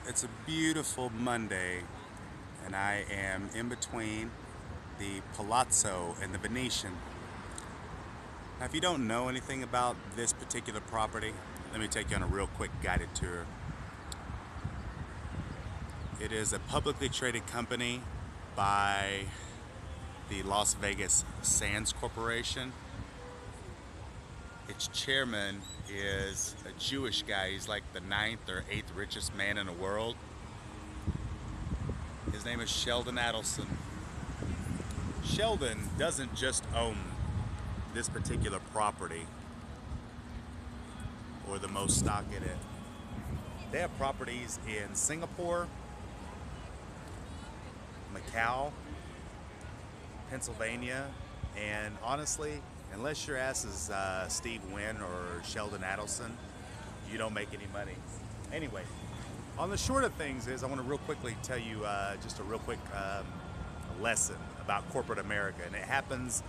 It's a beautiful Monday, and I am in between the Palazzo and the Venetian. Now, if you don't know anything about this particular property, let me take you on a real quick guided tour. It is a publicly traded company by the Las Vegas Sands Corporation. Its chairman is a Jewish guy. He's like the ninth or eighth richest man in the world. His name is Sheldon Adelson. Sheldon doesn't just own this particular property or the most stock in it. They have properties in Singapore, Macau, Pennsylvania, and honestly, unless your ass is Steve Wynn or Sheldon Adelson, you don't make any money. Anyway, on the short of things is I want to real quickly tell you just a real quick lesson about corporate America, and it happens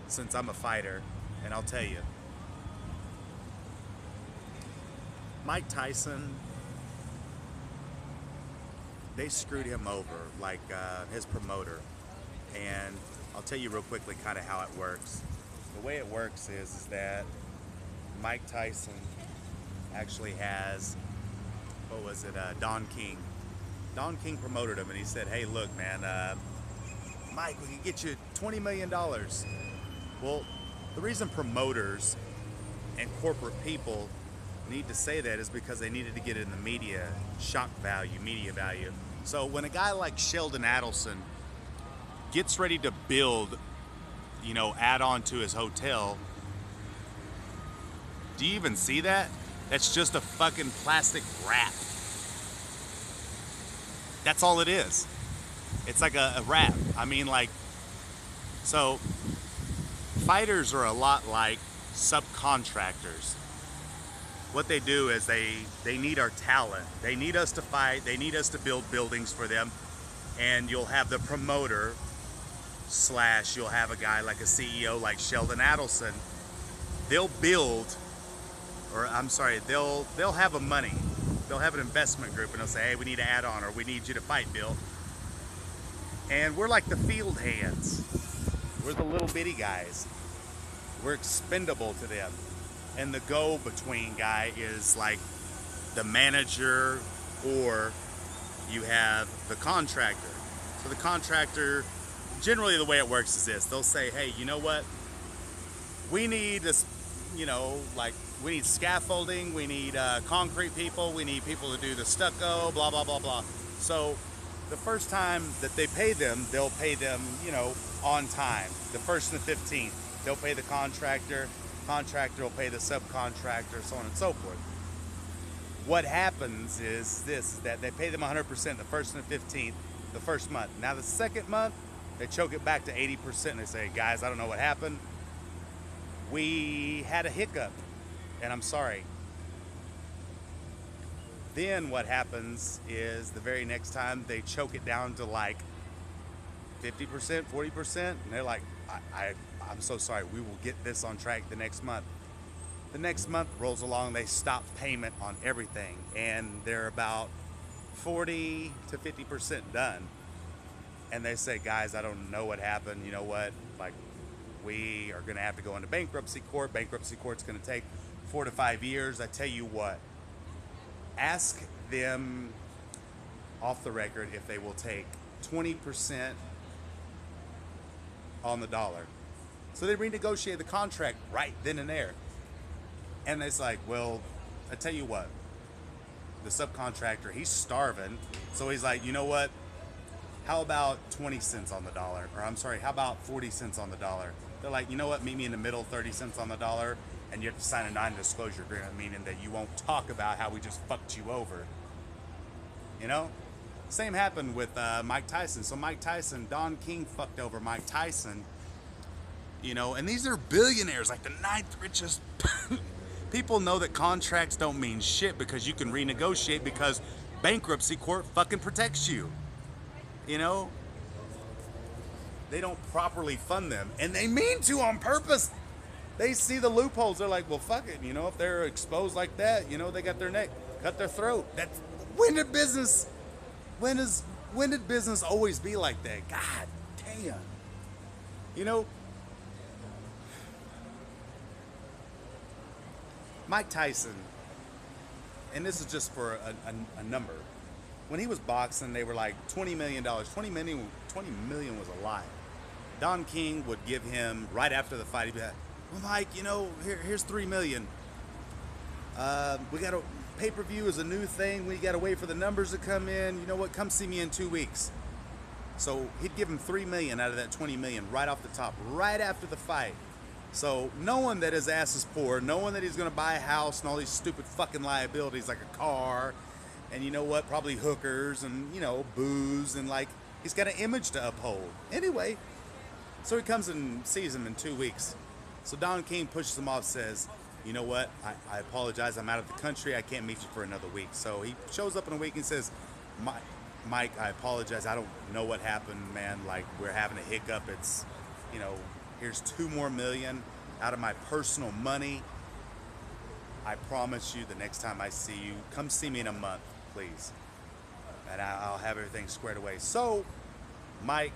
since I'm a fighter, and I'll tell you. Mike Tyson, they screwed him over, like his promoter, and I'll tell you real quickly kind of how it works. The way it works is that Mike Tyson actually has, Don King. Don King promoted him, and he said, hey, look, man, Mike, we can get you $20 million. Well, the reason promoters and corporate people need to say that is because they needed to get it in the media, shock value, media value. So when a guy like Sheldon Adelson gets ready to build, add on to his hotel, do you even see that? That's just a fucking plastic wrap. That's all it is. It's like a wrap. So fighters are a lot like subcontractors. What they do is they need our talent. They need us to fight. They need us to build buildings for them. And you'll have the promoter / you'll have a guy like a CEO like Sheldon Adelson. They'll have a money. They'll have an investment group, and they'll say, hey, we need to add on, or we need you to fight, Bill. And we're like the field hands. We're the little bitty guys. We're expendable to them. And the go-between guy is like the manager, or you have the contractor. So the contractor, generally the way it works is this. They'll say, hey, you know what? We need this, we need scaffolding, we need concrete people, we need people to do the stucco, blah, blah, blah, blah. So the first time that they pay them, they'll pay them, on time. The 1st and the 15th, they'll pay the contractor will pay the subcontractor, so on and so forth. What happens is that they pay them 100% the 1st and the 15th, the first month. Now the second month, they choke it back to 80%, and they say, guys, I don't know what happened. We had a hiccup, and I'm sorry. Then what happens is the very next time they choke it down to like 50%, 40%, and they're like, I'm so sorry, we will get this on track the next month. The next month rolls along, they stop payment on everything, and they're about 40 to 50% done. And they say, guys, I don't know what happened. You know what? We are going to have to go into bankruptcy court. Bankruptcy court's going to take 4 to 5 years. I tell you what, ask them off the record if they will take 20% on the dollar. So they renegotiate the contract right then and there. And it's like, well, I tell you what, the subcontractor, he's starving. So he's like, you know what? How about 20 cents on the dollar? Or I'm sorry, how about 40 cents on the dollar? They're like, you know what? Meet me in the middle, 30 cents on the dollar. And you have to sign a non-disclosure agreement, meaning that you won't talk about how we just fucked you over. Same happened with Mike Tyson. So Mike Tyson, Don King fucked over Mike Tyson. And these are billionaires, like the 9th richest. People know that contracts don't mean shit because you can renegotiate because bankruptcy court fucking protects you. They don't properly fund them, and they mean to on purpose. They see the loopholes. They're like, well, fuck it. If they're exposed like that, they got their neck, cut their throat. When did business, when is, when did business always be like that? God damn. You know, Mike Tyson, and this is just for a number. When he was boxing, they were like $20 million. 20 million was a lot. Don King would give him, right after the fight, he'd be like, well, Mike, you know, here's 3 million. We got to, pay-per-view is a new thing. We got to wait for the numbers to come in. You know what? Come see me in 2 weeks. So he'd give him 3 million out of that 20 million right off the top, right after the fight. So knowing that his ass is poor, knowing that he's going to buy a house and all these stupid fucking liabilities like a car, and you know what, probably hookers and, you know, booze, and like, he's got an image to uphold. Anyway, so he comes and sees him in 2 weeks. So Don King pushes him off, says, you know what, I apologize, I'm out of the country, I can't meet you for another week. So he shows up in a week and says, Mike, I apologize, I don't know what happened, man, like, we're having a hiccup, it's, you know, here's 2 more million out of my personal money. I promise you the next time I see you, come see me in a month, please. And I'll have everything squared away. So Mike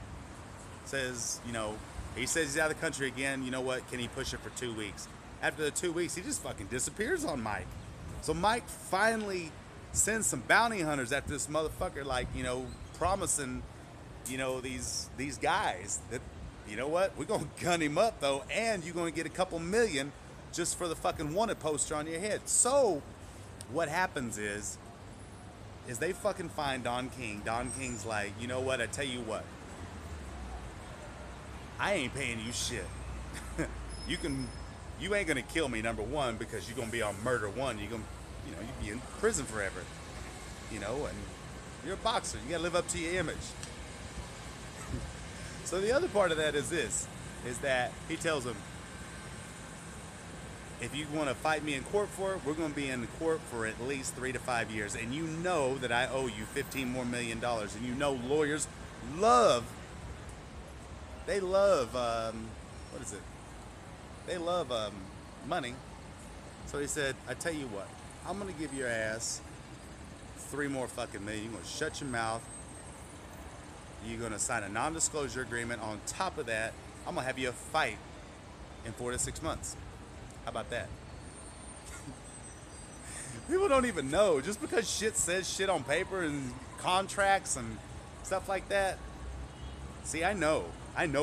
says, you know, he says he's out of the country again. You know what? Can he push it for 2 weeks? After the 2 weeks, he just fucking disappears on Mike. So Mike finally sends some bounty hunters after this motherfucker, like, you know, promising, you know, these guys that, you know what? We're going to gun him up, though, and you're going to get a couple million just for the fucking wanted poster on your head. So what happens is they fucking find Don King. Don King's like, you know what? I tell you what. I ain't paying you shit. You ain't going to kill me, number one, because you're going to be on murder one. You're going to, you know, you'd be in prison forever. You know, and you're a boxer. You got to live up to your image. So the other part of that is this, is that he tells him, if you want to fight me in court for it, we're going to be in court for at least 3 to 5 years. And you know that I owe you $15 more million. And you know lawyers love, they love, what is it? They love money. So he said, I tell you what, I'm going to give your ass 3 more fucking million. You're going to shut your mouth. You're going to sign a non-disclosure agreement. On top of that, I'm going to have you a fight in 4 to 6 months. How about that? People don't even know. Just because shit says shit on paper and contracts and stuff like that. See, I know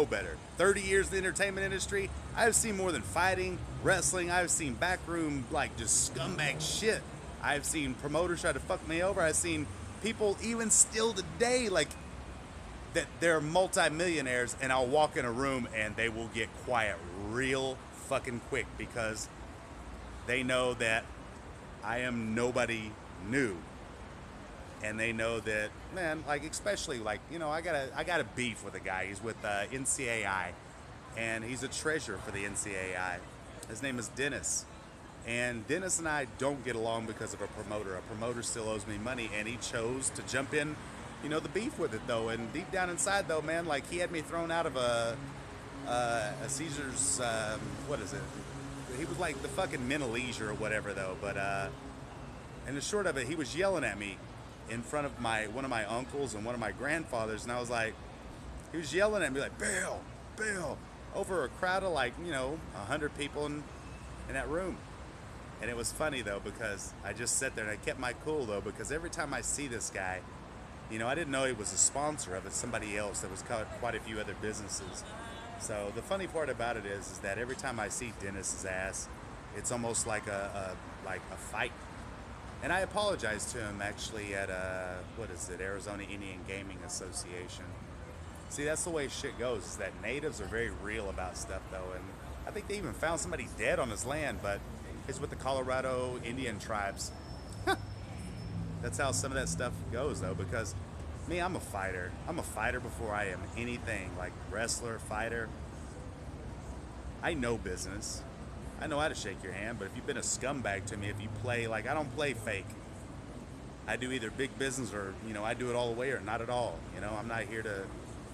better. 30 years in the entertainment industry, I've seen more than fighting, wrestling. I've seen backroom, like, just scumbag shit. I've seen promoters try to fuck me over. I've seen people even still today, like, that they're multi-millionaires, and I'll walk in a room and they will get quiet real fucking quick because they know that I am nobody new. And they know that, man, like, especially, like, you know, I got a beef with a guy. He's with NCAI, and he's a treasurer for the NCAI. His name is Dennis. And Dennis and I don't get along because of a promoter. A promoter still owes me money, and he chose to jump in, you know, the beef with it, though. And deep down inside, though, man, like, he had me thrown out of a Caesar's, what is it? He was like the fucking Men of Leisure or whatever, though. But, and the short of it, he was yelling at me in front of one of my uncles and one of my grandfathers, and I was like, he was yelling at me like, Bill, over a crowd of, like, you know, 100 people in that room. And it was funny, though, because I just sat there and I kept my cool, though, because every time I see this guy, you know, I didn't know he was a sponsor of it, somebody else that was quite a few other businesses. So the funny part about it is that every time I see Dennis's ass, it's almost like a fight. And I apologized to him, actually, at, what is it, Arizona Indian Gaming Association. See, that's the way shit goes, is that natives are very real about stuff, though. And I think they even found somebody dead on his land, but it's with the Colorado Indian tribes. That's how some of that stuff goes, though, because me, I'm a fighter. I'm a fighter before I am anything, like wrestler, fighter. I know business. I know how to shake your hand, but if you've been a scumbag to me, if you play, like, I don't play fake. I do either big business or, you know, I do it all the way or not at all. You know, I'm not here to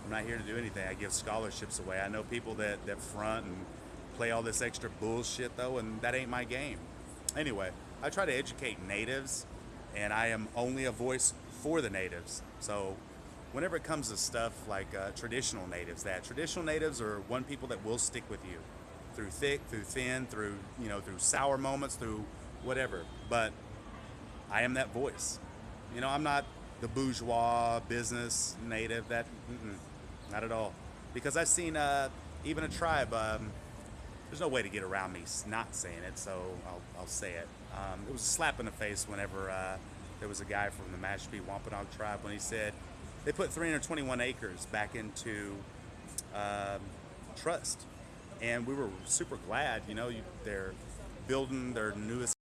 do anything. I give scholarships away. I know people that front and play all this extra bullshit, though, and that ain't my game. Anyway, I try to educate natives and I am only a voice for the natives. So whenever it comes to stuff like traditional natives are one people that will stick with you through thick, through thin, through, you know, through sour moments, through whatever. But I am that voice. You know, I'm not the bourgeois business native. That not at all. Because I've seen even a tribe. There's no way to get around me not saying it, so I'll say it. It was a slap in the face whenever there was a guy from the Mashpee Wampanoag tribe when he said they put 321 acres back into trust, and we were super glad. You know, they're building their newest